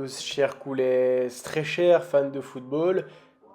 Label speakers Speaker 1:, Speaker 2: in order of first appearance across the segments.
Speaker 1: tous, chers coulets, très chers fans de football.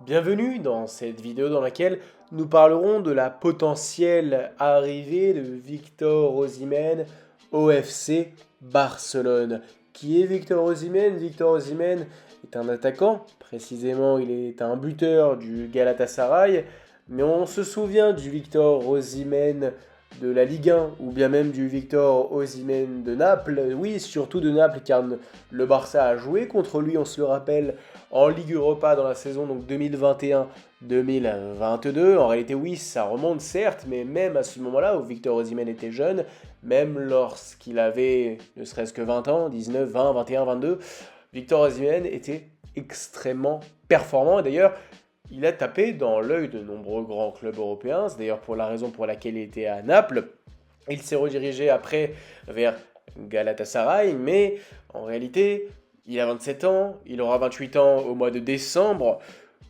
Speaker 1: Bienvenue dans cette vidéo dans laquelle nous parlerons de la potentielle arrivée de Victor Osimhen au FC Barcelone. Qui est Victor Osimhen? Victor Osimhen est un attaquant, précisément il est un buteur du Galatasaray, mais on se souvient du Victor Osimhen de la Ligue 1 ou bien même du Victor Osimhen de Naples. Oui, surtout de Naples car le Barça a joué contre lui, on se le rappelle, en Ligue Europa dans la saison donc 2021-2022. En réalité, oui, ça remonte certes, mais même à ce moment-là où Victor Osimhen était jeune, même lorsqu'il avait ne serait-ce que 20 ans, 19, 20, 21, 22, Victor Osimhen était extrêmement performant. Et d'ailleurs, il a tapé dans l'œil de nombreux grands clubs européens. C'est d'ailleurs pour la raison pour laquelle il était à Naples. Il s'est redirigé après vers Galatasaray, mais en réalité, il a 27 ans, il aura 28 ans au mois de décembre.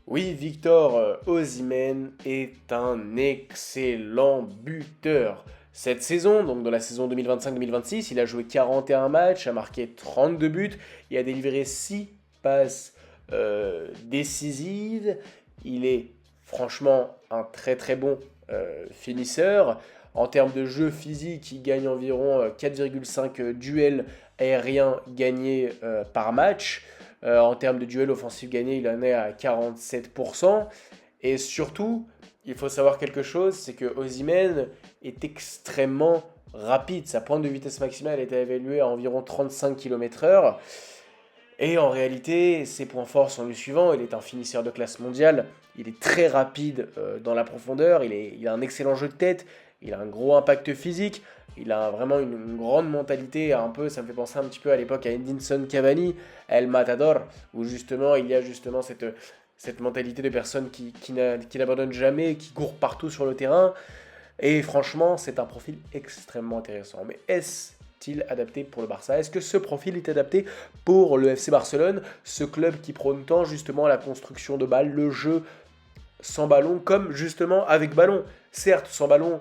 Speaker 1: Oui, Victor Osimhen est un excellent buteur. Cette saison, donc dans la saison 2025-2026, il a joué 41 matchs, a marqué 32 buts, il a délivré 6 passes décisives. Il est franchement un très très bon finisseur. En termes de jeu physique, il gagne environ 4,5 duels aériens gagnés par match. En termes de duels offensifs gagnés, il en est à 47%. Et surtout, il faut savoir quelque chose, c'est que Osimhen est extrêmement rapide. Sa pointe de vitesse maximale est évaluée à environ 35 km/h. Et en réalité, ses points forts sont les suivants. Il est un finisseur de classe mondiale. Il est très rapide dans la profondeur. Il a un excellent jeu de tête. Il a un gros impact physique. Il a vraiment une grande mentalité. Un peu, ça me fait penser un petit peu à l'époque à Edinson Cavani, El Matador, où justement il y a justement cette mentalité de personne qui n'abandonne jamais, qui court partout sur le terrain. Et franchement, c'est un profil extrêmement intéressant. Mais est-il adapté pour le Barça? Est-ce que ce profil est adapté pour le FC Barcelone, ce club qui prône tant justement la construction de balles, le jeu sans ballon, comme justement avec ballon? Certes, sans ballon,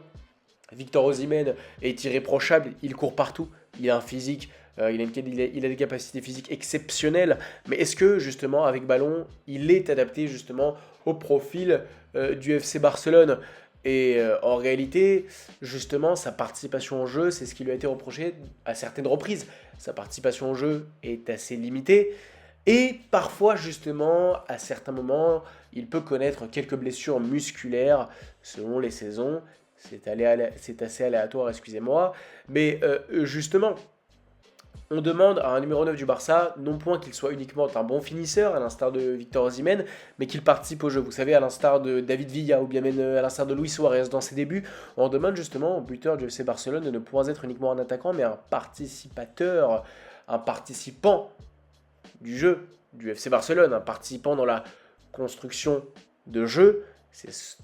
Speaker 1: Victor Osimhen est irréprochable, il court partout, il a un physique, il a des capacités physiques exceptionnelles, mais est-ce que justement avec ballon, il est adapté justement au profil du FC Barcelone? Et en réalité, justement, sa participation au jeu, c'est ce qui lui a été reproché à certaines reprises. Sa participation au jeu est assez limitée. Et parfois, justement, à certains moments, il peut connaître quelques blessures musculaires selon les saisons. C'est assez aléatoire, excusez-moi. Mais justement, on demande à un numéro 9 du Barça, non point qu'il soit uniquement un bon finisseur, à l'instar de Victor Osimhen, mais qu'il participe au jeu. Vous savez, à l'instar de David Villa ou bien même à l'instar de Luis Suarez dans ses débuts, on demande justement au buteur du FC Barcelone de ne point être uniquement un attaquant, mais un participateur, un participant du jeu du FC Barcelone, un participant dans la construction de jeu.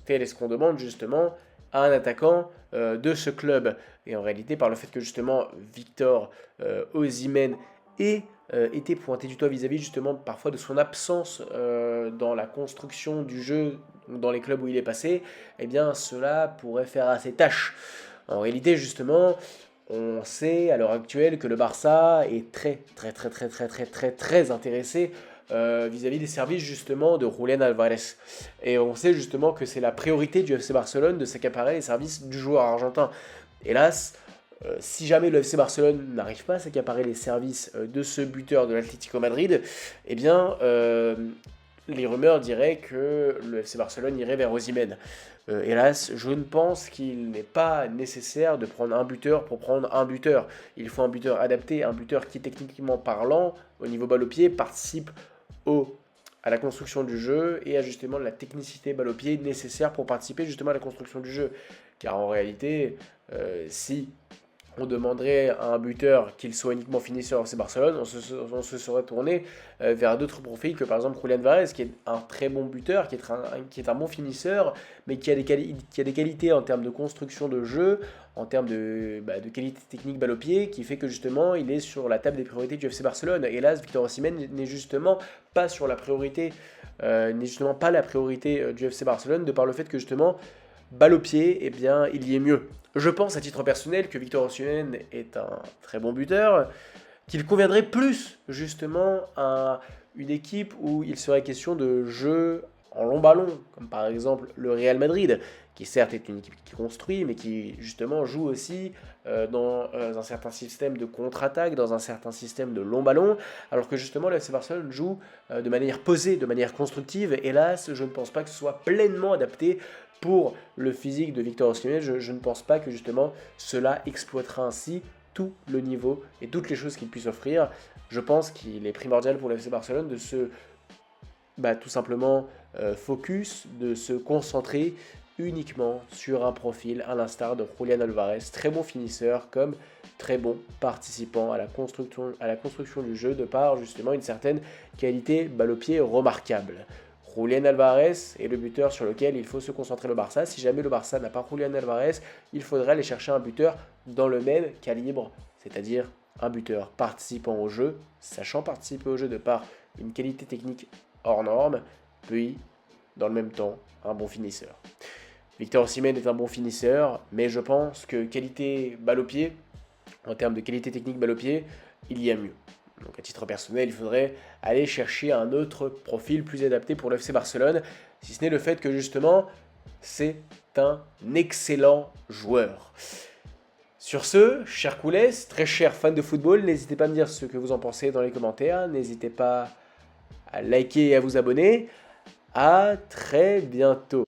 Speaker 1: Tel est ce qu'on demande justement à un attaquant de ce club. Et en réalité, par le fait que justement Victor Osimhen ait été pointé du doigt vis-à-vis justement parfois de son absence dans la construction du jeu dans les clubs où il est passé, eh bien cela pourrait faire assez tâche. En réalité, justement, on sait à l'heure actuelle que le Barça est très intéressé vis-à-vis des services justement de Julián Álvarez. Et on sait justement que c'est la priorité du FC Barcelone de s'accaparer les services du joueur argentin. Hélas, si jamais le FC Barcelone n'arrive pas à s'accaparer les services de ce buteur de l'Atlético Madrid, eh bien, les rumeurs diraient que le FC Barcelone irait vers Osimhen. Hélas, je ne pense qu'il n'est pas nécessaire de prendre un buteur pour prendre un buteur. Il faut un buteur adapté, un buteur qui, techniquement parlant, au niveau balle au pied, participe à la construction du jeu et à justement la technicité balle au pied nécessaire pour participer justement à la construction du jeu. Car en réalité, si on demanderait à un buteur qu'il soit uniquement finisseur au FC Barcelone, on se serait tourné vers d'autres profils que par exemple Julián Álvarez, qui est un très bon buteur, qui est un bon finisseur, mais qui a des qualités en termes de construction de jeu, en termes de qualité technique balle au pied, qui fait que justement il est sur la table des priorités du FC Barcelone. Hélas, Victor Osimhen n'est justement pas sur la priorité, n'est justement pas la priorité du FC Barcelone, de par le fait que justement balle au pied, eh bien, il y est mieux. Je pense à titre personnel que Victor Osimhen est un très bon buteur, qu'il conviendrait plus justement à une équipe où il serait question de jeu en long ballon, comme par exemple le Real Madrid, qui certes est une équipe qui construit, mais qui justement joue aussi dans un certain système de contre-attaque, dans un certain système de long ballon, alors que justement le FC Barcelone joue de manière posée, de manière constructive. Hélas, je ne pense pas que ce soit pleinement adapté pour le physique de Victor Osimhen. Je ne pense pas que justement cela exploitera ainsi tout le niveau et toutes les choses qu'il puisse offrir. Je pense qu'il est primordial pour le FC Barcelone de se tout simplement focus, de se concentrer uniquement sur un profil à l'instar de Julián Alvarez, très bon finisseur comme très bon participant à la construction du jeu de par justement une certaine qualité balle au pied remarquable. Julián Alvarez est le buteur sur lequel il faut se concentrer le Barça. Si jamais le Barça n'a pas Julián Alvarez, il faudrait aller chercher un buteur dans le même calibre, c'est-à-dire un buteur participant au jeu, sachant participer au jeu de par une qualité technique hors norme, puis dans le même temps un bon finisseur. Victor Osimhen est un bon finisseur, mais je pense que qualité balle au pied, en termes de qualité technique balle au pied, il y a mieux. Donc à titre personnel, il faudrait aller chercher un autre profil plus adapté pour le FC Barcelone, si ce n'est le fait que justement, c'est un excellent joueur. Sur ce, chers coulés, très chers fans de football, n'hésitez pas à me dire ce que vous en pensez dans les commentaires, n'hésitez pas à liker et à vous abonner. À très bientôt.